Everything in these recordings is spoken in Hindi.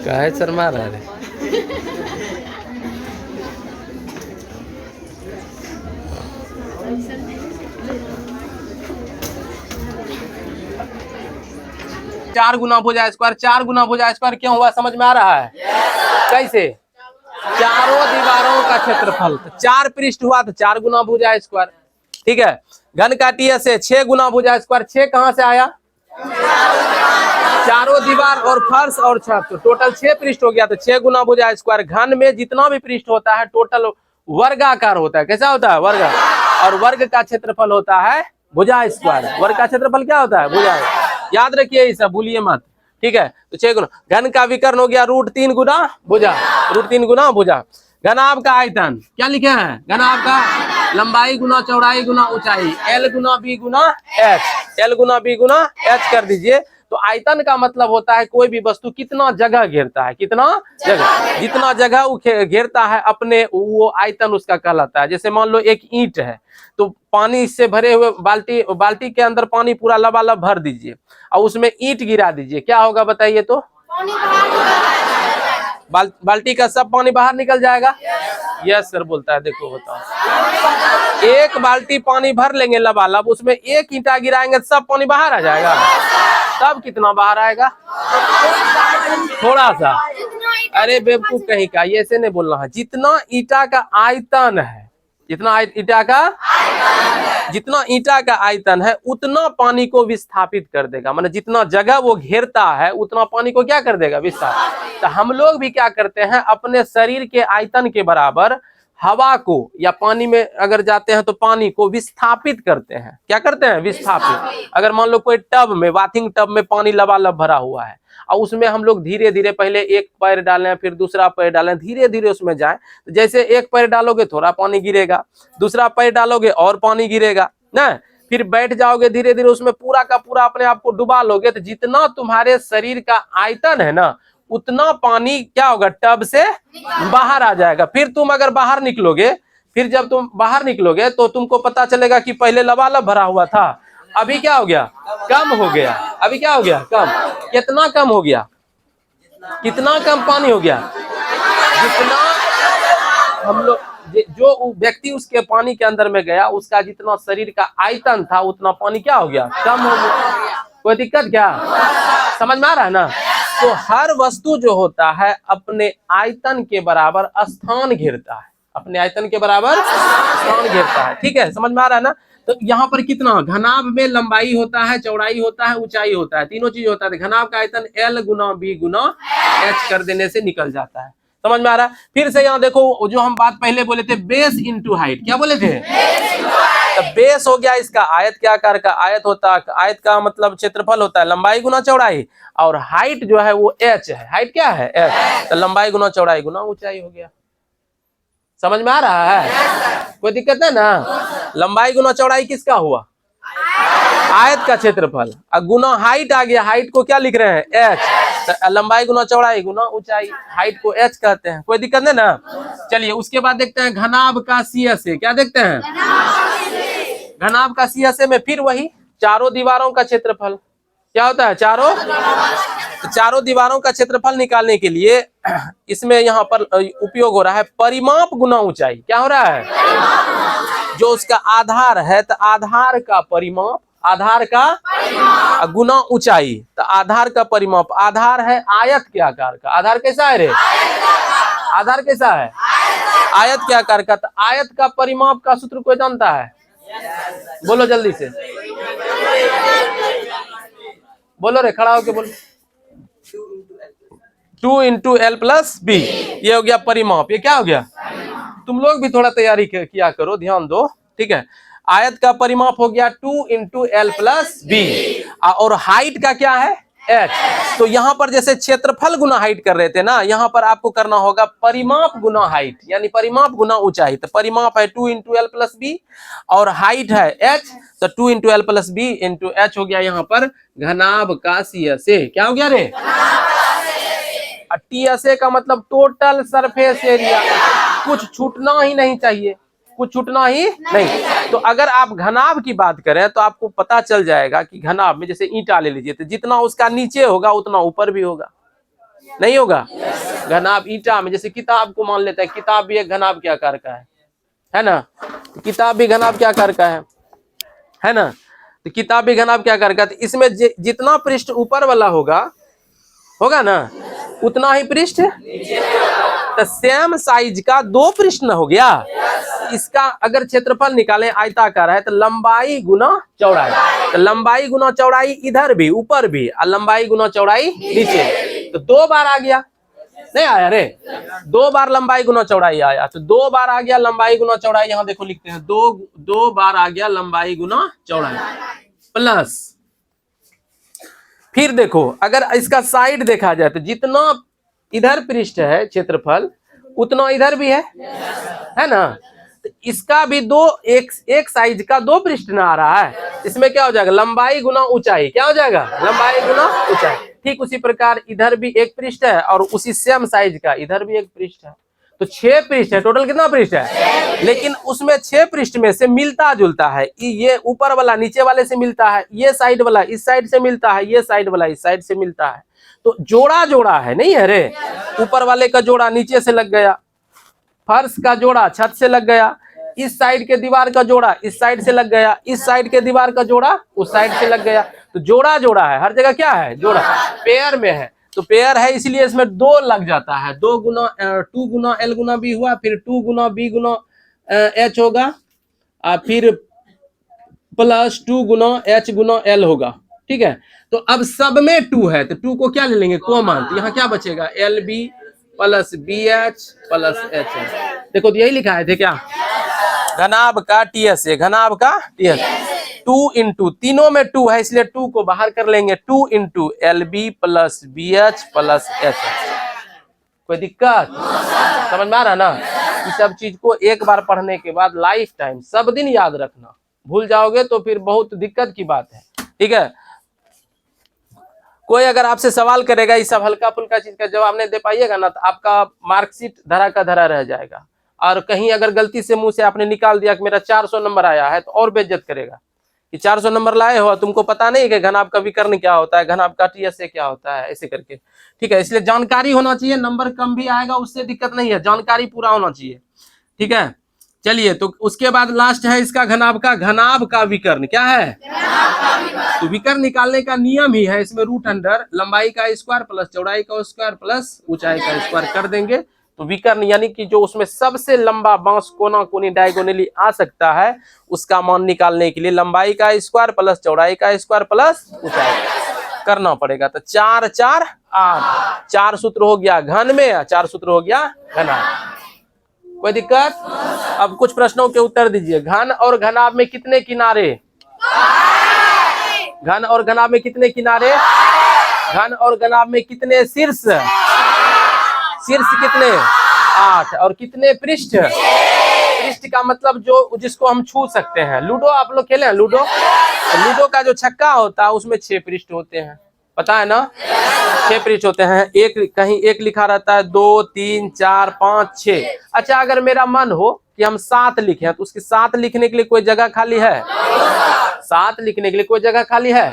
काहे शर्मा रहा रे? चार गुना भुजा स्क्वायर, 4 गुना भुजा स्क्वायर क्यों हुआ समझ में आ रहा है? कैसे? चारों दीवारों का क्षेत्रफल, 4 पृष्ठ हुआ तो 4 गुना भुजा स्क्वायर। ठीक है, घन का टीएस से 6 गुना भुजा स्क्वायर, 6 कहां से आया? चारों दीवार और फर्श और छत, तो टोटल 6 पृष्ठ हो गया, तो 6 गुना भुजा स्क्वायर। घन में जितना भी पृष्ठ होता है टोटल वर्गाकार होता है। कैसा होता है? वर्ग। और वर्ग का क्षेत्रफल होता है भुजा स्क्वायर। वर्ग का क्षेत्रफल क्या होता है? भुजा। याद रखिए, इसे भूलिए मत। ठीक है, तो 6 गुना। घन का विकर्ण हो गया √3 गुना भुजा, √3 गुना भुजा। घनाभ का आयतन क्या लिखे हैं? घनाभ का लंबाई गुना चौड़ाई गुना ऊंचाई, L गुना B गुना H, L गुना B गुना H कर दीजिए। तो आयतन का मतलब होता है कोई भी वस्तु कितना जगह घेरता है, कितना जगह, जितना जगह वो घेरता है अपने, वो आयतन उसका कहलाता है। जैसे मान लो एक ईंट है, तो पानी इससे भरे हुए बाल्टी के अंदर पानी पूरा लबालब भर दीजिए और उसमें ईंट गिरा दीजिए, क्या होगा बताइए तो? बाल्टी का सब पानी बाहर निकल जाएगा। यस सर बोलता है, देखो बताओ, एक बाल्टी पानी भर लेंगे लबालब, उसमें एक ईंटा गिराएंगे तो सब पानी बाहर आ जाएगा। तब कितना बाहर आएगा? थोड़ा सा। अरे बेवकूफ कहीं का, ये ऐसे नहीं बोलना है। जितना ईंटा का आयतन है, जितना ईंटा का आयतन है उतना पानी को विस्थापित कर देगा। मतलब जितना जगह वो घेरता है उतना पानी को क्या कर देगा? विस्थापित। तो हम लोग भी क्या करते हैं, अपने शरीर के आयतन के बराबर हवा को, या पानी में अगर जाते हैं तो पानी को विस्थापित करते हैं। क्या करते हैं? विस्थापित। अगर मान लो कोई टब में, बाथिंग टब में पानी लबालब भरा हुआ है और उसमें हम लोग धीरे धीरे पहले एक पैर डालें, फिर दूसरा पैर डालें, धीरे धीरे उसमें जाएं, तो जैसे एक पैर डालोगे थोड़ा पानी गिरेगा, दूसरा पैर डालोगे और पानी गिरेगा ना, फिर बैठ जाओगे धीरे धीरे उसमें पूरा का पूरा अपने आप को डुबा लोगे, तो जितना तुम्हारे शरीर का आयतन है ना उतना पानी क्या होगा? टब से बाहर आ जाएगा। फिर तुम अगर बाहर निकलोगे, फिर जब तुम बाहर निकलोगे तो तुमको पता चलेगा कि पहले लबालब भरा हुआ था, अभी क्या हो गया? कम हो गया। अभी क्या हो गया? कम। कितना कम हो गया? कितना कम पानी हो गया? जितना हम लोग, जो व्यक्ति उसके पानी के अंदर में गया उसका जितना शरीर का आयतन था उतना पानी क्या हो गया? कम हो गया। कोई दिक्कत क्या? समझ में आ रहा है ना? तो हर वस्तु जो होता है अपने आयतन के बराबर स्थान घेरता है, अपने आयतन के बराबर स्थान घेरता है। ठीक है, समझ में आ रहा है ना? तो यहाँ पर कितना घनाभ में लंबाई होता है, चौड़ाई होता है, ऊंचाई होता है, तीनों चीज होता है। घनाभ का आयतन L गुना B गुना H कर देने से निकल जाता है। समझ में आ रहा है? फिर से यहाँ देखो, जो हम बात पहले बोले थे, बेस इंटू हाइट, क्या बोले थे? तो बेस हो गया इसका आयत के आकार का, आयत होता है, आयत का मतलब क्षेत्रफल होता है लंबाई गुना चौड़ाई, और हाइट जो है वो H है। हाइट क्या है? H। तो लंबाई गुना चौड़ाई गुना ऊंचाई हो गया। समझ में आ रहा है? कोई दिक्कत है ना? लंबाई गुना चौड़ाई किसका हुआ? आयत का क्षेत्रफल। गुना हाइट आ गया, हाइट को क्या लिख रहे हैं? H। तो लंबाई गुना चौड़ाई गुना ऊंचाई, हाइट को H कहते हैं। कोई दिक्कत नहीं ना? चलिए उसके बाद देखते हैं घनाभ का CSA। क्या देखते हैं? घनाभ का CSA में फिर वही चारों दीवारों का क्षेत्रफल क्या होता है? चारों दीवारों का क्षेत्रफल निकालने के लिए इसमें यहाँ पर उपयोग हो रहा है परिमाप गुना ऊंचाई। क्या हो रहा है? जो उसका आधार है तो आधार का परिमाप, आधार का गुना ऊंचाई, तो आधार का परिमाप। आधार है आयत के आकार का। आधार कैसा है रे? आधार कैसा है? आयत के आकार का। तो आयत का परिमाप का सूत्र कोई जानता है? बोलो जल्दी से, बोलो रे, खड़ा होके बोलो। 2 इंटू L प्लस B, ये हो गया परिमाप। ये क्या हो गया? तुम लोग भी थोड़ा तैयारी किया करो, ध्यान दो। ठीक है, आयत का परिमाप हो गया 2 इंटू L प्लस B, और हाइट का क्या है? H। तो यहाँ पर जैसे क्षेत्रफल गुना हाइट कर रहे थे ना, यहाँ पर आपको करना होगा परिमाप गुना हाइट, यानी परिमाप गुना ऊंचाई। तो परिमाप है 2 इंटू L प्लस B और हाइट है H, तो 2 into L plus B into H हो गया यहाँ पर घनाभ का CSA। क्या हो गया रे? TSA का मतलब टोटल सरफेस एरिया। कुछ छूटना ही नहीं चाहिए, कुछ छूटना ही नहीं। तो अगर आप घनाभ की बात करें तो आपको पता चल जाएगा कि घनाभ में जैसे ईंटा ले लीजिए, तो जितना उसका नीचे होगा उतना ऊपर भी होगा। नहीं होगा। घनाभ ईटा में, जैसे किताब को मान लेते हैं, किताब भी एक घनाभ के आकार का है ना, किताब भी घनाभ के आकार का है ना, तो किताब भी घनाभ के आकार का, तो इसमें जितना पृष्ठ ऊपर वाला होगा ना, उतना ही पृष्ठ, तो सेम साइज का 2 पृष्ठ ना हो गया। इसका अगर क्षेत्रफल निकालें आयताकार है, तो लंबाई गुना चौड़ाई, तो लंबाई गुना चौड़ाई इधर भी ऊपर भी, और लंबाई गुना चौड़ाई नीचे, तो 2 बार आ गया, नहीं आया रे, 2 बार लंबाई गुना चौड़ाई आया, तो 2 बार आ गया लंबाई गुना चौड़ाई, यहाँ देखो लिखते हैं, दो बार आ गया लंबाई गुना चौड़ाई, प्लस फिर देखो अगर इसका साइड देखा जाए, तो जितना इधर पृष्ठ है क्षेत्रफल, उतना इधर भी है ना, तो इसका भी एक साइज का 2 पृष्ठ ना आ रहा है, इसमें क्या हो जाएगा, लंबाई गुना ऊंचाई, क्या हो जाएगा, लंबाई गुना ऊंचाई। ठीक उसी प्रकार इधर भी एक पृष्ठ है, और उसी सेम साइज का इधर भी एक पृष्ठ है, तो 6 पृष्ठ है, टोटल कितना पृष्ठ है, लेकिन उसमें 6 पृष्ठ में से मिलता जुलता है, ये ऊपर वाला नीचे वाले से मिलता है, ये साइड वाला इस साइड से मिलता है, ये साइड वाला इस साइड से मिलता है, तो जोड़ा जोड़ा है, नहीं है रे, ऊपर वाले का जोड़ा नीचे से लग गया, फर्श का जोड़ा छत से लग गया, इस साइड के दीवार का जोड़ा इस साइड से लग गया, इस साइड के दीवार का जोड़ा उस साइड से लग गया, तो जोड़ा जोड़ा है, हर जगह क्या है, जोड़ा, पेयर में है, तो पेयर है इसलिए इसमें 2 लग जाता है, 2 गुना 2 गुना L गुना B हुआ, फिर 2 गुना B गुना H होगा, फिर प्लस 2 गुना H गुना L होगा, ठीक है। तो अब सब में 2 है, तो 2 को क्या ले लेंगे, कॉमन, तो यहाँ क्या बचेगा, LB plus BH plus H, देखो तो यही लिखा है थे क्या, घनाभ का TS है, घनाभ का TS, 2 इंटू, तीनों में 2 है इसलिए 2 को बाहर कर लेंगे, 2 into LB plus BH plus H, कोई दिक्कत, समझ में आ रहा ना। इस सब चीज को एक बार पढ़ने के बाद लाइफ टाइम सब दिन याद रखना, भूल जाओगे तो फिर बहुत दिक्कत की बात है, ठीक है। कोई अगर आपसे सवाल करेगा, इस सब हल्का फुल्का चीज का जवाब नहीं दे पाइएगा ना, तो आपका मार्कशीट धरा का धरा रह जाएगा, और कहीं अगर गलती से मुंह से आपने निकाल दिया कि मेरा 400 नंबर आया है, तो और बेइज्जत करेगा कि 400 नंबर लाए हो, तुमको पता नहीं कि घनाभ का विकर्ण क्या होता है, घनाभ का TS से क्या होता है, ऐसे करके, ठीक है। इसलिए जानकारी होना चाहिए, नंबर कम भी आएगा उससे दिक्कत नहीं है, जानकारी पूरा होना चाहिए, ठीक है। चलिए, तो उसके बाद लास्ट है इसका घनाभ का विकर्ण, क्या है, तो विकर्ण निकालने का नियम ही है इसमें, रूट अंडर लंबाई का स्क्वायर प्लस चौड़ाई का स्क्वायर प्लस ऊंचाई का स्क्वायर कर देंगे, तो विकर्ण यानी कि जो उसमें सबसे लंबा बांस कोना कोनी डायगोनली आ सकता है, उसका मान निकालने के लिए लंबाई का स्क्वायर प्लस चौड़ाई का स्क्वायर प्लस ऊंचाई करना पड़ेगा। तो 4 4 8, 4 सूत्र हो गया घन में, 4 सूत्र हो गया घनाभ, कोई दिक्कत। अब कुछ प्रश्नों के उत्तर दीजिए। घन और घनाभ में कितने किनारे, घन और घनाभ में कितने किनारे, घन और घनाभ में कितने शीर्ष, शीर्ष कितने, 8, और कितने पृष्ठ, पृष्ठ का मतलब जो जिसको हम छू सकते हैं। लूडो आप लोग खेले हैं, लूडो, लूडो का जो छक्का होता है उसमें 6 पृष्ठ होते हैं, पता है ना, 6 पृष्ठ होते हैं, एक कहीं एक लिखा रहता है, 2 3 4 5 6। अच्छा, अगर मेरा मन हो कि हम 7 लिखें, तो उसके 7 लिखने के लिए कोई जगह खाली है, 7 लिखने के लिए कोई जगह खाली है,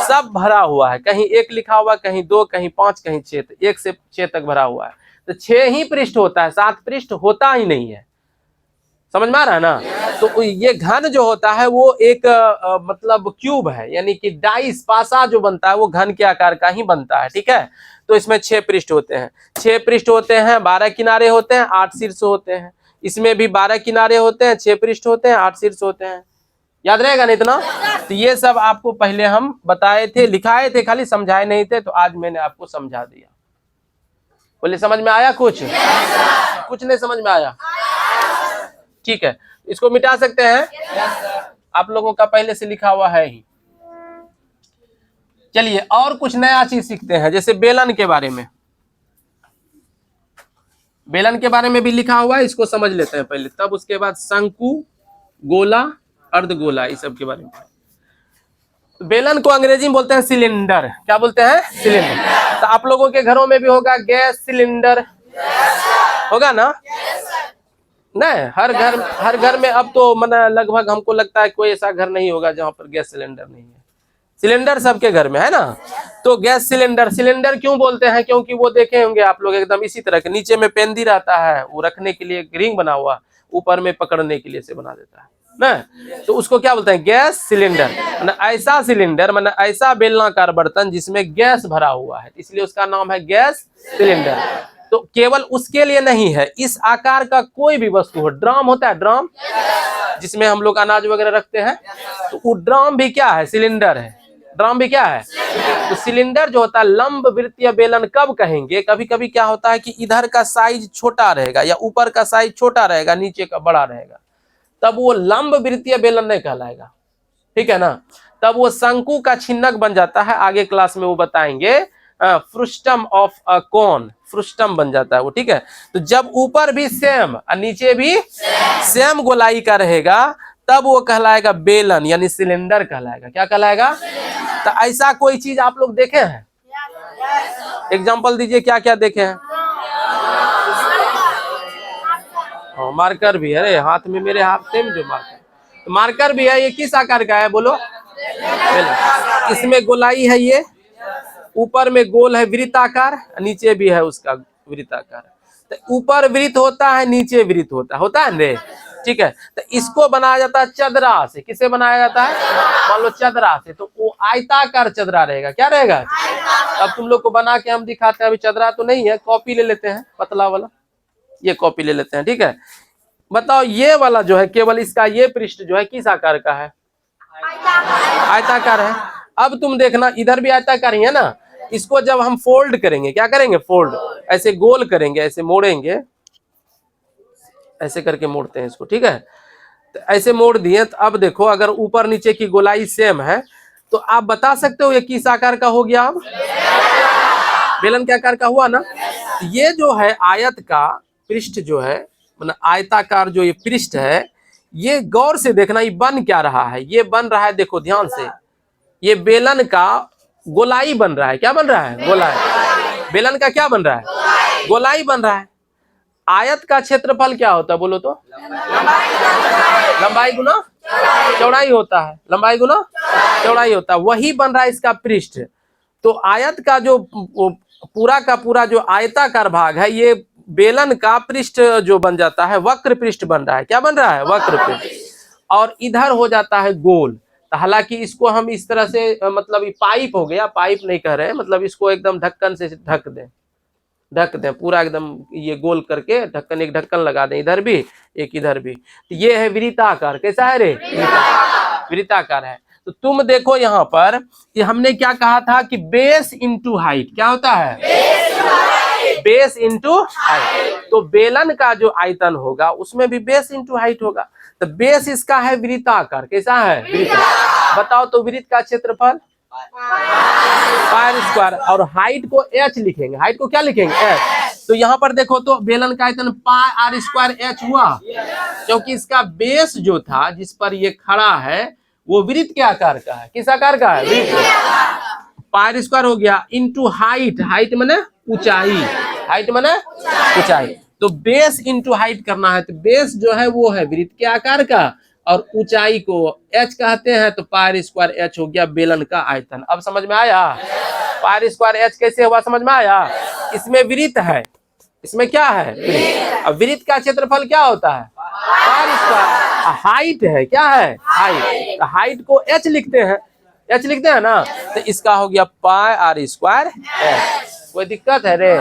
सब भरा हुआ है, कहीं 1 लिखा हुआ, कहीं 2, कहीं 5, कहीं 6, तो 1 से 6 तक भरा हुआ है, तो 6 ही पृष्ठ होता है, 7 पृष्ठ होता ही नहीं है, समझ में आ रहा है ना। तो ये घन जो होता है वो एक मतलब क्यूब है, यानी कि डाइस पासा जो बनता है वो घन के आकार का ही बनता है, ठीक है। तो इसमें 6 पृष्ठ होते हैं, 6 पृष्ठ होते हैं, 12 किनारे होते हैं, 8 शीर्ष होते हैं, इसमें भी 12 किनारे होते हैं, 6 पृष्ठ होते हैं, 8 शीर्ष होते हैं, याद रहेगा ना इतना। तो ये सब आपको पहले हम बताए थे, लिखाए थे, खाली समझाए नहीं थे, तो आज मैंने आपको समझा दिया। बोले समझ में आया कुछ, कुछ नहीं समझ में आया, ठीक है, इसको मिटा सकते हैं, आप लोगों का पहले से लिखा हुआ है ही। चलिए और कुछ नया चीज सीखते हैं, जैसे बेलन के बारे में, बेलन के बारे में भी लिखा हुआ है, इसको समझ लेते हैं पहले, तब उसके बाद शंकु, गोला, अर्धगोला, इस सब के बारे में। बेलन को अंग्रेजी में बोलते हैं सिलेंडर, क्या बोलते हैं, सिलेंडर। तो आप लोगों के घरों में भी होगा गैस सिलेंडर, होगा ना, नहीं, हर घर में अब तो मतलब लगभग हमको लगता है कोई ऐसा घर नहीं होगा जहां पर गैस सिलेंडर नहीं है, सिलेंडर सबके घर में है ना। तो गैस सिलेंडर, सिलेंडर क्यों बोलते हैं? क्योंकि वो देखे होंगे आप लोग एकदम इसी तरह के, नीचे में पेंदी रहता है, वो रखने के लिए रिंग बना हुआ, ऊपर में पकड़ने के लिए से बना देता है ना, तो उसको क्या बोलते हैं? Gas cylinder. ऐसा सिलेंडर माने ऐसा बेलनाकार बर्तन जिसमें गैस भरा हुआ है, इसलिए उसका नाम है गैस सिलेंडर। तो केवल उसके लिए नहीं है, इस आकार का कोई भी वस्तु हो, ड्राम होता है, ड्राम जिसमें हम लोग अनाज वगैरह रखते हैं, तो वो ड्राम भी क्या है? सिलेंडर है। ड्राम भी क्या है? तो सिलेंडर जो होता है लंब वृत्तीय बेलन कब कहेंगे? कभी कभी क्या होता है कि इधर का साइज छोटा रहेगा या ऊपर का साइज छोटा रहेगा, नीचे का बड़ा रहेगा, तब वो लंब वृत्तीय बेलन नहीं कहलाएगा, ठीक है ना, तब वो शंकु का छिन्नक बन जाता है। आगे क्लास में वो बताएंगे, फ्रुस्टम ऑफ अ कोन, फ्रुस्टम बन जाता है वो, ठीक है। तो जब ऊपर भी सेम और नीचे भी सेम गोलाई का रहेगा, तब वो कहलाएगा बेलन, यानी सिलेंडर कहलाएगा। क्या कहलाएगा? तो ऐसा कोई चीज आप लोग देखे हैं? एग्जाम्पल दीजिए, क्या क्या देखे हैं? मार्कर भी है, अरे हाथ में, मेरे हाथ में जो मार्कर, तो मार्कर भी है। ये किस आकार का है बोलो? इसमें गोलाई है, ये ऊपर में गोल है वृत्ताकार, नीचे भी है उसका वृत्ताकार। तो ऊपर वृत्त होता है, नीचे वृत्त होता है ना, ठीक है। तो इसको बनाया जाता है चदरा से। किससे बनाया जाता है? मान लो चदरा से, तो वो आयताकार चदरा रहेगा। क्या रहेगा? अब तुम लोग को बना के हम दिखाते हैं। अभी चदरा तो नहीं है, कॉपी ले लेते हैं पतला वाला, ये कॉपी ले लेते हैं, ठीक है। बताओ ये वाला जो है, केवल इसका ये पृष्ठ जो है किस आकार का है? आयताकार है। अब तुम देखना, इधर भी आयताकार ही है ना। इसको जब हम फोल्ड करेंगे, क्या करेंगे? फोल्ड, ऐसे गोल करेंगे, ऐसे मोड़ेंगे, ऐसे करके मोड़ते हैं इसको, ठीक है। तो ऐसे मोड़ दिए, तो अब देखो, अगर ऊपर नीचे की गोलाई सेम है, तो आप बता सकते हो ये किस आकार का हो गया? अब बेलन के आकार का हुआ ना। ये जो है आयत का पृष्ठ जो है, मतलब आयताकार जो ये पृष्ठ है, ये गौर से देखना, ये बन क्या रहा है? ये बन रहा है, देखो ध्यान से, ये बेलन का गोलाई बन रहा है। क्या बन रहा है? गोलाई। बेलन का क्या बन रहा है? गोलाई बन रहा है। आयत का क्षेत्रफल क्या होता है बोलो तो? लंबाई गुना चौड़ाई होता है। लंबाई गुना चौड़ाई होता है, वही बन रहा है इसका पृष्ठ। तो आयत का जो पूरा का पूरा जो आयताकार भाग है, ये बेलन का पृष्ठ जो बन जाता है, वक्र पृष्ठ बन रहा है। क्या बन रहा है? वक्र पृष्ठ। और इधर हो जाता है गोल। तो हालांकि इसको हम इस तरह से, मतलब ये पाइप हो गया, पाइप नहीं कह रहे हैं, मतलब इसको एकदम ढक्कन से ढक दें पूरा एकदम, ये गोल करके ढक्कन, एक ढक्कन लगा दें, इधर भी एक इधर भी। तो ये है वृत्ताकार। कैसा है रे? वृत्ताकार है। तो तुम देखो यहाँ पर कि हमने क्या कहा था कि बेस इंटू हाइट। क्या होता है? Base into height. तो बेलन का जो आयतन होगा उसमें भी बेस इंटू हाइट होगा। तो बेस इसका है वृत्ताकार। कैसा है? वृत्ताकार। बताओ तो वृत्त का क्षेत्रफल पाई स्क्वायर, और हाइट को h लिखेंगे। हाइट को क्या लिखेंगे? h। तो यहाँ पर देखो तो बेलन का आयतन पाई आर स्क्वायर h हुआ, क्योंकि इसका बेस जो था जिस पर ये खड़ा है वो वृत्त के आकार का है। किस आकार का है? वृत्त। पाई स्क्वायर हो गया इंटू हाइट। हाइट माने ऊंचाई। हाइट माने ऊंचाई। तो बेस इंटू हाइट करना है, तो बेस जो है वो है वृत्त के आकार का, और ऊंचाई को h कहते हैं, तो पाई स्क्वायर h हो गया बेलन का आयतन। अब समझ में आया? पाई स्क्वायर h कैसे हुआ, समझ में आया? इसमें वृत्त है, इसमें क्या है? वृत्त। अब वृत्त का क्षेत्रफल क्या होता है? Pi square. हाइट है, क्या है? हाइट। हाइट को h लिखते हैं, h लिखते हैं ना, तो इसका हो गया पाई आर स्क्वायर h। कोई दिक्कत है रे?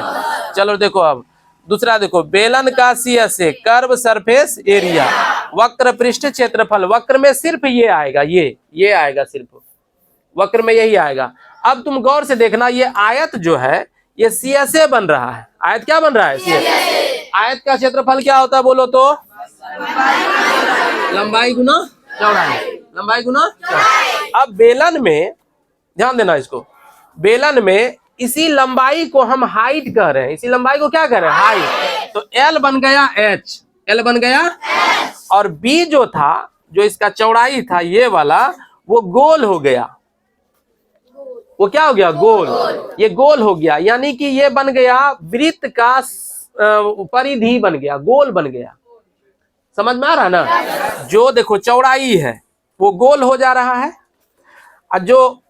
चलो देखो, अब दूसरा देखो, बेलन का CSA से कर्व सरफेस एरिया, वक्र पृष्ठ क्षेत्रफल। वक्र में सिर्फ ये आएगा, ये आएगा, सिर्फ वक्र में यही आएगा। अब तुम गौर से देखना, ये आयत जो है ये CSA बन रहा है। आयत क्या बन रहा है? CSA। आयत का क्षेत्रफल क्या होता है बोलो तो? लंबाई गुना चौड़ाई। लंबाई गुना चौड़ाई। अब बेलन में ध्यान देना, इसको बेलन में इसी लंबाई को हम हाइट कह रहे हैं। इसी लंबाई को क्या कह रहे हैं? हाइट। तो L बन गया H, L बन गया H, और B जो था, जो इसका चौड़ाई था ये वाला, वो गोल हो गया। वो क्या हो गया? गोल। ये गोल हो गया, यानी कि ये बन गया वृत्त का परिधि बन गया, गोल बन गया। समझ में आ रहा ना? जो देखो चौड़ाई है वो गोल हो जा रहा है, और जो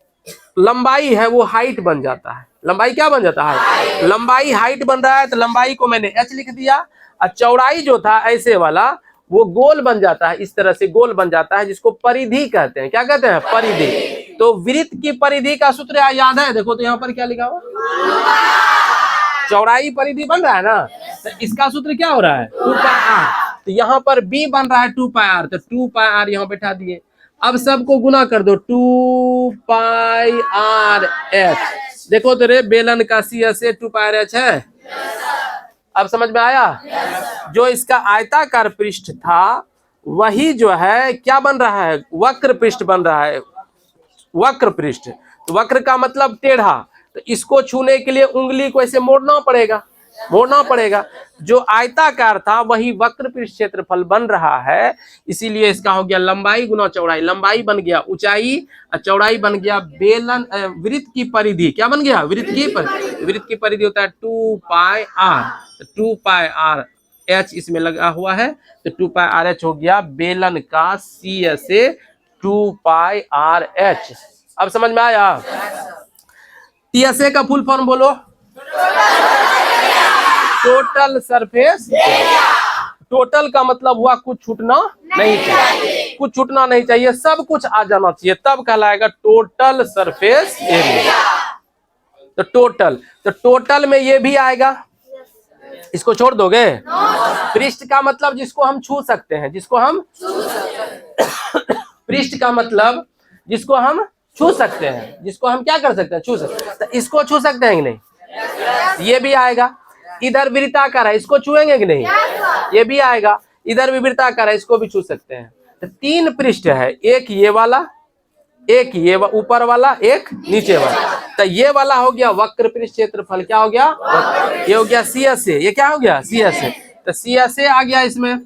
लंबाई है वो हाइट बन जाता है। लंबाई क्या बन जाता है? लंबाई हाइट बन रहा है, तो लंबाई को मैंने h लिख दिया। और चौड़ाई जो था ऐसे वाला वो गोल बन जाता है, इस तरह से गोल बन जाता है, जिसको परिधि कहते हैं। क्या कहते हैं? परिधि। तो वृत्त की परिधि का सूत्र याद है? देखो तो यहाँ पर क्या लिखा हुआ, चौड़ाई परिधि बन रहा है ना, तो इसका सूत्र क्या हो रहा है? 2πr। तो यहाँ पर b बन रहा है 2πr, तो 2πr यहाँ बैठा दिए। अब सबको गुना कर दो, 2πr/h। देखो तो रे, बेलन का सी से 2πr/h है। अब समझ में आया? जो इसका आयताकार पृष्ठ था वही जो है क्या बन रहा है? वक्र पृष्ठ बन रहा है। वक्र पृष्ठ, तो वक्र का मतलब टेढ़ा, तो इसको छूने के लिए उंगली को ऐसे मोड़ना पड़ेगा, मोड़ना पड़ेगा। जो आयताकार था वही वक्र पृष्ठ क्षेत्रफल बन रहा है, इसीलिए इसका हो गया लंबाई गुना चौड़ाई। लंबाई बन गया ऊंचाई और चौड़ाई बन गया बेलन वृत्त की परिधि। क्या बन गया? वृत्त की परिधि। वृत्त की परिधि होता है 2πr, तो 2πr/h इसमें लगा हुआ है, तो 2πr/h हो गया बेलन का सी से 2πr/h। अब समझ में आया? टीएसए का फुल फॉर्म बोलो। Total surface. टोटल का मतलब हुआ कुछ छूटना नहीं चाहिए, कुछ छूटना नहीं चाहिए, सब कुछ आ जाना चाहिए, तब कहलाएगा टोटल सरफेस एरिया। तो टोटल में ये भी आएगा, इसको छोड़ दोगे? पृष्ठ का मतलब जिसको हम छू सकते हैं, जिसको हम पृष्ठ का मतलब जिसको हम छू सकते हैं, जिसको हम क्या कर सकते हैं? छू सकते हैं। तो इसको छू सकते हैं कि नहीं? ये भी आएगा। इधर वृत्ताकार है, इसको छुएंगे कि नहीं? ये भी आएगा। इधर भी वृत्ताकार है, इसको भी छू सकते हैं। तो 3 पृष्ठ है, एक ये वाला, एक ये ऊपर वाला, एक नीचे वाला। तो ये वाला हो गया वक्र पृष्ठ क्षेत्रफल। क्या हो गया? ये हो गया सी से। ये क्या हो गया? सी से। तो सी से आ गया, इसमें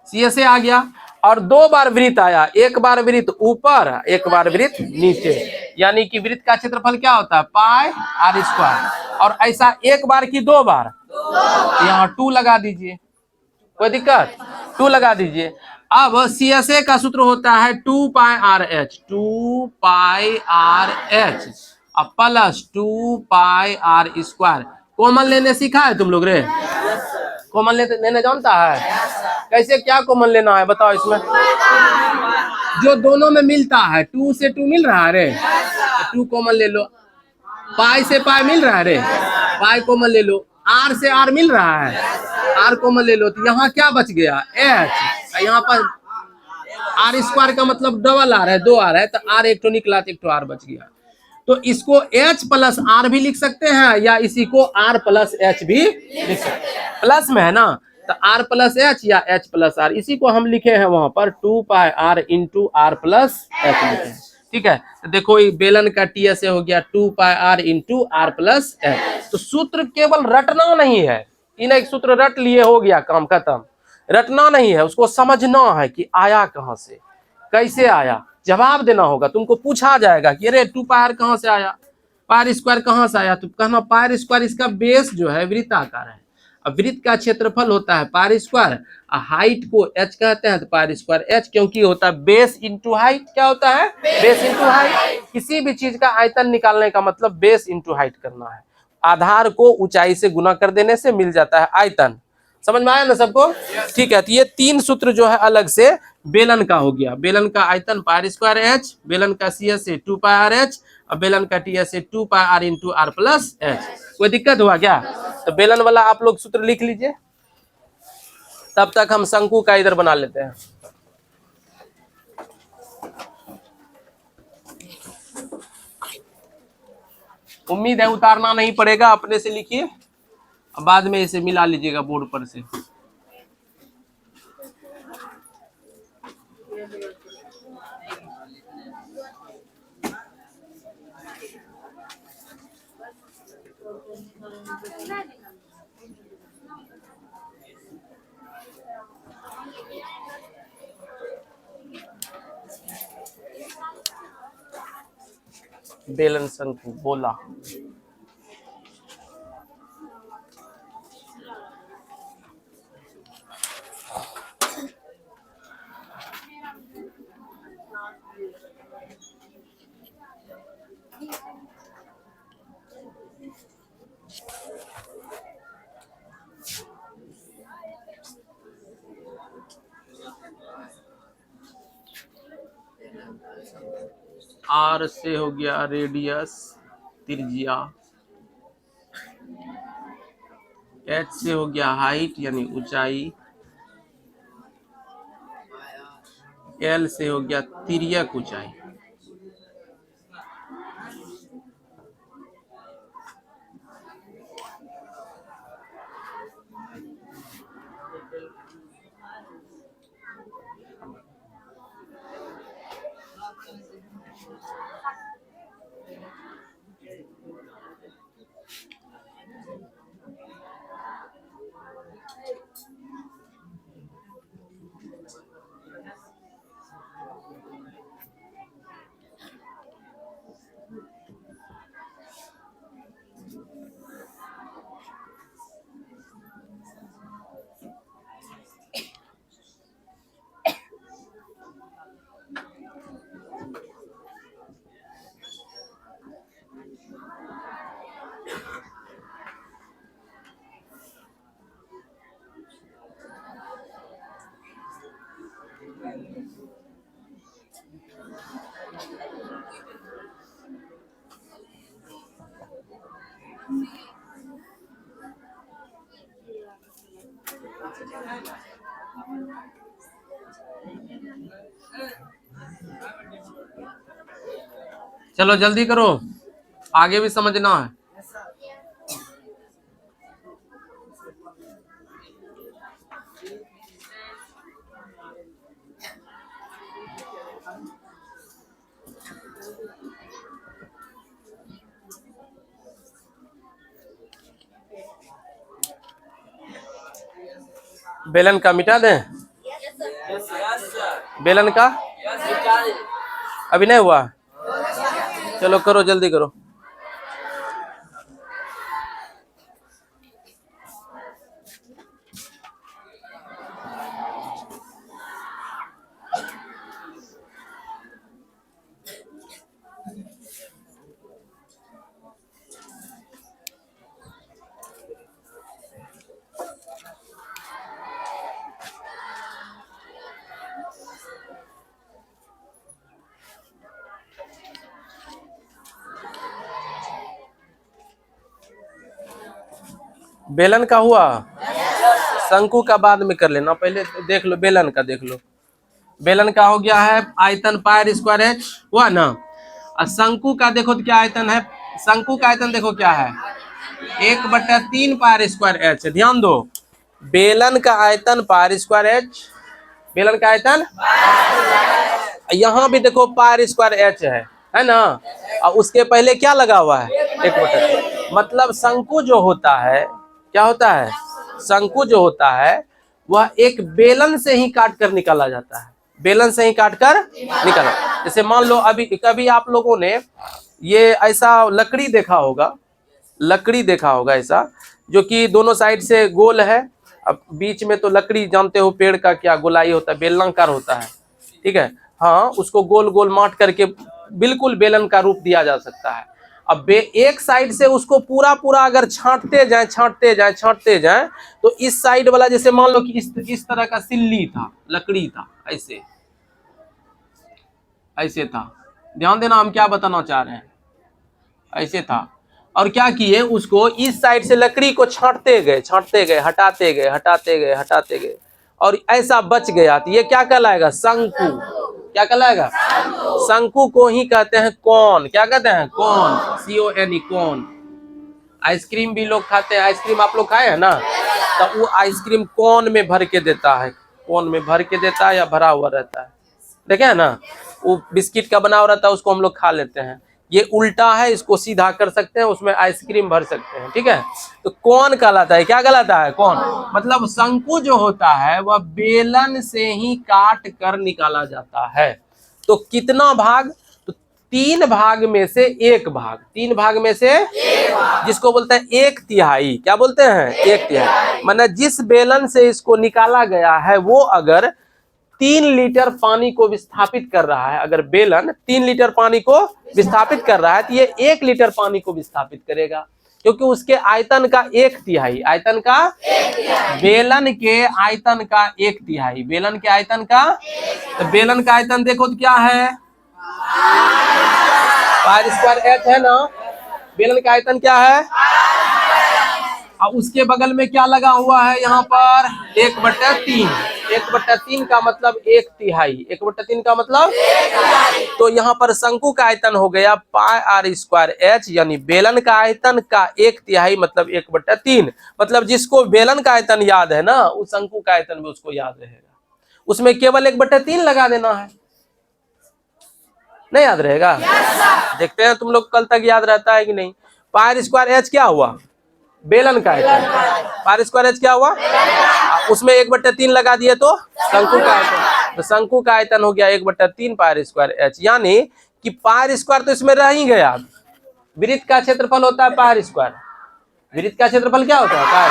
सी से आ गया। और 2 बार वृत्त आया, एक बार वृत्त ऊपर, एक बार वृत्त नीचे, यानी कि वृत्त का क्षेत्रफल क्या होता है? πr²। और ऐसा एक बार की 2 बार, यहाँ 2 लगा दीजिए, कोई दिक्कत? 2 लगा दीजिए। अब सी का सूत्र होता है 2πr/h, 2πr/h plus 2πr²। Common लेने सीखा है तुम लोग रे? कॉमन लेने जानता है? कैसे, क्या कॉमन लेना है बताओ इसमें? जो दोनों में मिलता है, 2 से 2 मिल रहा है रे, तो 2 कॉमन ले लो। पाई से पाई मिल रहा है रे, पाई कॉमन ले लो। आर से आर मिल रहा है, आर कॉमन ले लो। तो यहाँ क्या बच गया? एच। यहाँ पर r² का मतलब डबल आर है, 2 आर है, तो आर एक तो निकला, एक तो आर बच गया। तो इसको h प्लस आर भी लिख सकते हैं, या इसी को r प्लस h भी लिख सकते हैं। प्लस में है ना, तो r प्लस h या h प्लस r, इसी को हम लिखे हैं वहां पर 2πr into r plus h लिखे हैं। ठीक है, तो देखो ये बेलन का टीएसए हो गया 2πr into r plus h। तो सूत्र केवल रटना नहीं है, इन एक सूत्र रट लिए हो गया, काम खत्म। रटना नहीं है, उसको समझना है कि आया कहां से, कैसे आया, जवाब देना होगा। तुमको पूछा जाएगा कि अरे 2πr कहां से आया, πr² कहां से आया, तो कहना πr², इसका बेस जो है वृत्ताकार है। अब वृत्त का क्षेत्रफल होता है πr², हाइट को h कहते हैं, तो πr²h, क्योंकि होता है बेस इंटू हाइट। क्या होता है? Base into height. किसी भी चीज का आयतन निकालने का मतलब बेस इंटू हाइट करना है। आधार को ऊंचाई से गुना कर देने से मिल जाता है आयतन। समझ में आया ना सबको? ठीक है, तो ये 3 सूत्र जो है अलग से बेलन का हो गया। बेलन का आयतन πr²h, बेलन का सी से 2πr/h, और बेलन का टी से 2πr into r plus h। कोई दिक्कत हुआ क्या? तो बेलन वाला आप लोग सूत्र लिख लीजिए, तब तक हम शंकु का इधर बना लेते हैं। उम्मीद है उतारना नहीं पड़ेगा, अपने से लिखिए, बाद में इसे मिला लीजिएगा बोर्ड पर से। बेलन शंकु बोला। आर से हो गया रेडियस, त्रिज्या। एच से हो गया हाइट यानी ऊंचाई। एल से हो गया तिर्यक ऊंचाई। चलो जल्दी करो, आगे भी समझना है। बेलन का मिटा दें? बेलन का अभी नहीं हुआ? चलो करो, जल्दी करो। बेलन का हुआ? शंकु का बाद में कर लेना, पहले देख लो बेलन का, देख लो। बेलन का हो गया है आयतन पायर स्क्वायर एच, हुआ ना। और शंकु का देखो तो क्या आयतन है, शंकु का आयतन देखो क्या है, 1/3 पायर स्क्वायर एच। ध्यान दो, बेलन का आयतन पायर स्क्वायर एच, बेलन का आयतन, यहाँ भी देखो पायर स्क्वायर एच है ना। और उसके पहले क्या लगा हुआ है, 1/3। मतलब शंकु जो होता है, क्या होता है, शंकु जो होता है वह एक बेलन से ही काट कर निकाला जाता है, बेलन से ही काट कर निकाला। जैसे मान लो अभी कभी आप लोगों ने ये ऐसा लकड़ी देखा होगा, लकड़ी देखा होगा ऐसा, जो कि दोनों साइड से गोल है। अब बीच में तो लकड़ी जानते हो पेड़ का क्या गोलाई होता है, बेलनाकार होता है, ठीक है। हाँ, उसको गोल गोल माट करके बिल्कुल बेलन का रूप दिया जा सकता है। अब एक साइड से उसको पूरा पूरा अगर छांटते जाए छांटते जाए छांटते जाए, तो इस साइड वाला जैसे मान लो कि इस तरह का सिल्ली था, लकड़ी था, ऐसे ऐसे था। ध्यान देना हम क्या बताना चाह रहे हैं, ऐसे था। और क्या किए, उसको इस साइड से लकड़ी को छांटते गए छांटते गए, हटाते गए हटाते गए हटाते गए, और ऐसा बच गया। तो ये क्या कहलाएगा, शंकु। क्या कहलाएगा, शंकु को ही कहते हैं कोन। क्या कहते हैं, कोन, CON, कोन। आइसक्रीम भी लोग खाते हैं, आइसक्रीम आप लोग खाए हैं ना, तो वो आइसक्रीम कोन में भर के देता है, कोन में भर के देता है या भरा हुआ रहता है, देखे है ना। वो बिस्किट का बना हुआ रहता है, उसको हम लोग खा लेते हैं। ये उल्टा है, इसको सीधा कर सकते हैं, उसमें आइसक्रीम भर सकते हैं, ठीक है। तो कौन कहलाता है, क्या कहलाता है, कौन। मतलब शंकु जो होता है वह बेलन से ही काट कर निकाला जाता है। तो कितना भाग, तो 3 भाग में से 1 भाग, 3 भाग में से 1 भाग, जिसको बोलते हैं 1/3। क्या बोलते हैं, 1/3। मतलब जिस बेलन से इसको निकाला गया है वो अगर 3 लीटर पानी को विस्थापित कर रहा है, अगर बेलन 3 लीटर पानी को विस्थापित कर रहा है, तो ये 1 लीटर पानी को विस्थापित करेगा, क्योंकि उसके आयतन का 1/3, आयतन का 1/3, बेलन के आयतन का 1/3, बेलन के आयतन का। तो बेलन का आयतन देखो तो क्या है, पाई स्क्वायर एच है ना। बेलन का आयतन क्या है? अब उसके बगल में क्या लगा हुआ है यहाँ पर? 1/3। 1/3 का मतलब 1/3। 1/3 का मतलब तो यहाँ पर शंकु का आयतन हो गया पाई आर स्क्वायर एच, यानी बेलन का आयतन का 1/3 मतलब 1/3। मतलब जिसको बेलन का आयतन याद है ना, उस शंकु का आयतन भी उसको याद रहेगा। उसमें केवल 1/3 लगा देना है। नहीं याद रहेगा? देखते हैं तुम लोग कल तक याद रहता है कि नहीं। पाई स्क्वायर एच क्या हुआ? बेलन का आयतन। पाई स्क्वायर एच क्या हुआ? उसमें 1/3 लगा दिए तो शंकु का आयतन। तो शंकु का आयतन हो गया 1/3 पाई स्क्वायर एच, यानी कि पाई स्क्वायर तो इसमें रह ही गया। वृत्त का क्षेत्रफल होता है पाई स्क्वायर। वृत्त का क्षेत्रफल क्या होता है? पाई।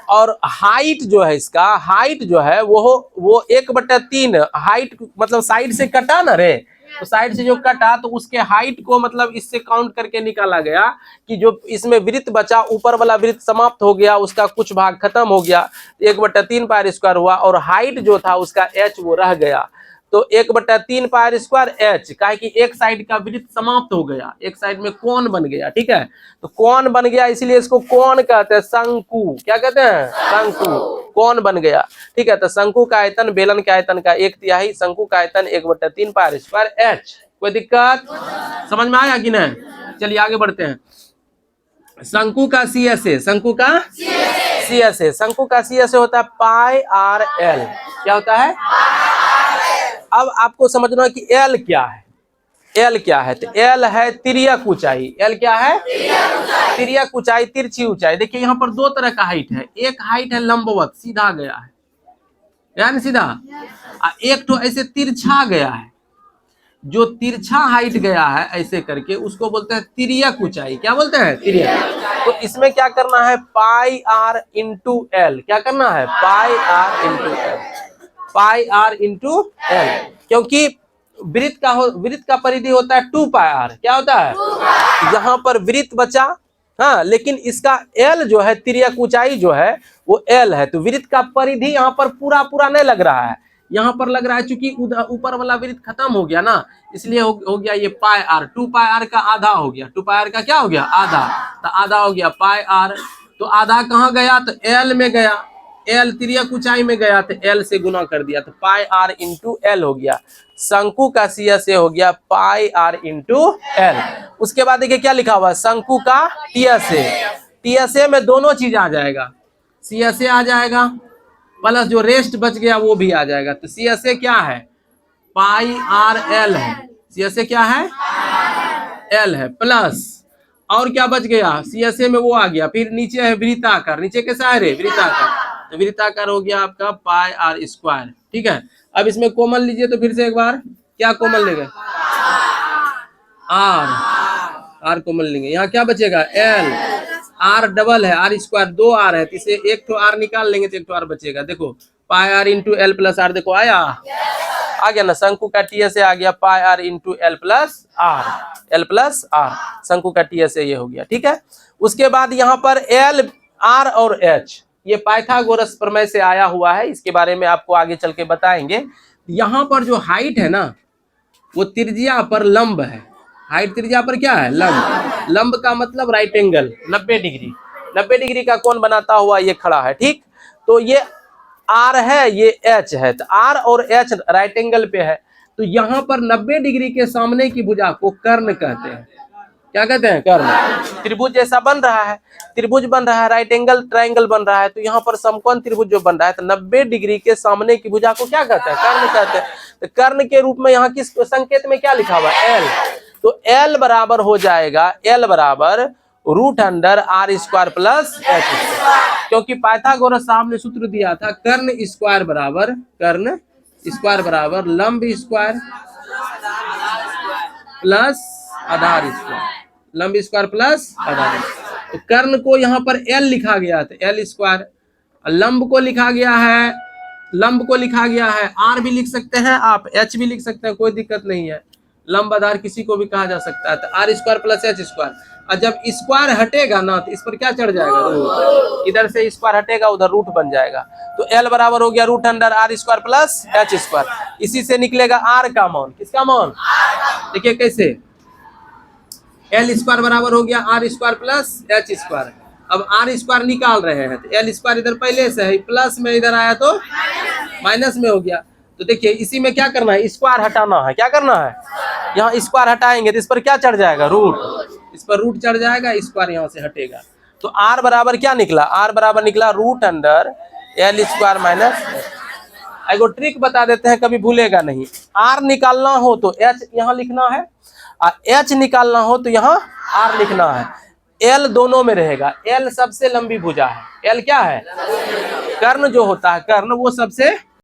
और हाइट जो है, इसका हाइट जो है वो 1/3 हाइट मतलब साइड से कटा ना रे, तो साइड से जो कटा तो उसके हाइट को मतलब इससे काउंट करके निकाला गया कि जो इसमें वृत्त बचा, ऊपर वाला वृत्त समाप्त हो गया, उसका कुछ भाग खत्म हो गया, 1/3 पाई स्क्वायर हुआ, और हाइट जो था उसका एच वो रह गया। तो 1/3 पाई स्क्वायर एच, काहे कि एक साइड का वृत्त समाप्त हो गया, एक साइड में कोण बन गया। ठीक है, तो कोण बन गया इसलिए इसको कोण कहते हैं, शंकु। क्या कहते हैं? शंकु। कोण बन गया। ठीक है, तो शंकु का आयतन बेलन के आयतन का 1/3, शंकु का आयतन 1/3 पाई स्क्वायर एच। कोई दिक्कत? समझ में आया कि नहीं? चलिए आगे बढ़ते हैं। शंकु का सी एस ए, शंकु का सी एस ए, शंकु का सी एस ए होता है पाई आर एल। क्या होता है? अब आपको समझना कि एल क्या है। एल क्या है? तो एल है तिर्यक ऊंचाई। एल क्या है? तिर्यक ऊंचाई, तिरछी ऊंचाई। देखिए यहाँ पर दो तरह का हाइट है। एक हाइट है लंबवत, सीधा गया है, यानी सीधा। एक तो ऐसे तिरछा गया है। जो तिरछा हाइट गया है ऐसे करके, उसको बोलते हैं तिर्यक ऊंचाई। क्या बोलते हैं? तिर्यक। तो इसमें क्या करना है? Pi R into L. क्या करना है? Pi R into L. Pi R into L, क्योंकि वृत्त का परिधि होता है 2 पाई आर। क्या होता है? यहाँ पर वृत्त बचा, हाँ, लेकिन इसका एल जो है, तिर्यक ऊंचाई जो है वो एल है। तो वृत्त का परिधि यहाँ पर पूरा नहीं लग रहा है, यहाँ पर लग रहा है चूंकि ऊपर वाला वृत्त खत्म हो गया ना, इसलिए हो गया ये पाई आर। 2 पाई आर का आधा हो गया। 2 पाई आर का क्या हो गया? आधा। तो आधा हो गया पाई आर। तो आधा कहाँ गया? तो एल में गया। एल तिर्यक ऊंचाई में गया तो एल से गुना कर दिया, तो पाई आर इंटू एल हो गया। शंकु का सी एस ए हो गया पाई आर इंटू एल। उसके बाद देखिए क्या लिखा हुआ है? शंकु का T S A. T S A में दोनों चीज आ जाएगा, सी एस ए आ जाएगा प्लस जो रेस्ट बच गया वो भी आ जाएगा। तो सी एस ए क्या है? पाई आर एल है। सी एस ए क्या है? एल है, प्लस और क्या बच गया? सी एस ए में वो आ गया। फिर नीचे है वृत्ताकार। नीचे कैसा है रे? वृत्ताकार। तो वृत्ताकार हो गया आपका पाई आर स्क्वायर। ठीक है, अब इसमें कॉमन लीजिए तो फिर से एक बार। क्या कॉमन लेंगे? आर कॉमन लेंगे। यहाँ क्या बचेगा? एल। आर डबल है, आर स्क्वायर 2 आर है, तो इसे एक तो आर निकाल लेंगे तो एक तो आर बचेगा। देखो pi R into L plus R, देखो आया, आ गया ना। शंकु का टी एस ए आ गया pi R into L plus R. L plus R, शंकु का टी एस ए ये हो गया। ठीक है, उसके बाद यहाँ पर एल, आर और एच, ये पाइथागोरस प्रमेय से आया हुआ है। इसके बारे में आपको आगे चल के बताएंगे। यहाँ पर जो हाइट है ना, वो त्रिज्या पर लंब है। हाइट त्रिज्या पर क्या है? लंब। लंब का मतलब राइट एंगल, 90 डिग्री। 90 डिग्री का कोण बनाता हुआ ये खड़ा है। ठीक, तो ये आर है, ये एच है। तो आर और एच राइट एंगल पे है। तो यहाँ पर 90 डिग्री के सामने की भुजा को कर्ण कहते हैं। क्या कहते हैं? कर्ण। त्रिभुज जैसा बन रहा है, त्रिभुज बन रहा है, राइट एंगल ट्रायंगल बन रहा है। तो यहाँ पर समकोण त्रिभुज जो बन रहा है, तो 90 डिग्री के सामने की भुजा को क्या कहते हैं? कर्ण कहते हैं। तो कर्ण के रूप में यहाँ किस संकेत में क्या लिखा हुआ है? एल। तो एल बराबर हो जाएगा, एल बराबर √r स्क्वायर प्लस एच, क्योंकि पाइथागोरस साहब ने सूत्र दिया था कर्ण स्क्वायर बराबर लंब स्क्वायर प्लस आधार स्क्वायर। लंब स्क्वायर प्लस आधार। तो कर्ण को यहाँ पर एल लिखा गया था, एल स्क्वायर। लंब को लिखा गया है, आर भी लिख सकते हैं आप, एच भी लिख सकते हैं, कोई दिक्कत नहीं है। लंब आधार किसी को भी कहा जा सकता है। तो R square plus H square. और जब स्क्वायर हटेगा ना, तो इस पर क्या चढ़ जाएगा? रूट। इधर से स्क्वायर हटेगा, उधर रूट बन जाएगा। तो एल बराबर हो गया √r square plus H square. इसी से निकलेगा आर का मान। किसका मान? देखिए कैसे, एल स्क्वायर बराबर हो गया R square plus H square. अब आर स्क्वायर निकाल रहे हैं तो एल स्क्वायर इधर पहले से है, प्लस में इधर आया तो माइनस में हो गया। तो देखिए इसी में क्या करना है, स्क्वायर हटाना है। क्या करना है, यहाँ स्क्वायर हटाएंगे तो इस पर क्या चढ़ जाएगा, रूट। इस पर रूट चढ़ जाएगा, स्क्वायर यहाँ से हटेगा। तो आर बराबर क्या निकला, आर बराबर निकला root under L square minus. एगो ट्रिक बता देते हैं, कभी भूलेगा नहीं। आर निकालना हो तो एच यहाँ लिखना है, और एच निकालना हो तो यहाँ आर लिखना है। एल दोनों में रहेगा। एल सबसे लंबी भुजा है। एल क्या है, कर्ण जो होता है, कर्ण वो सबसे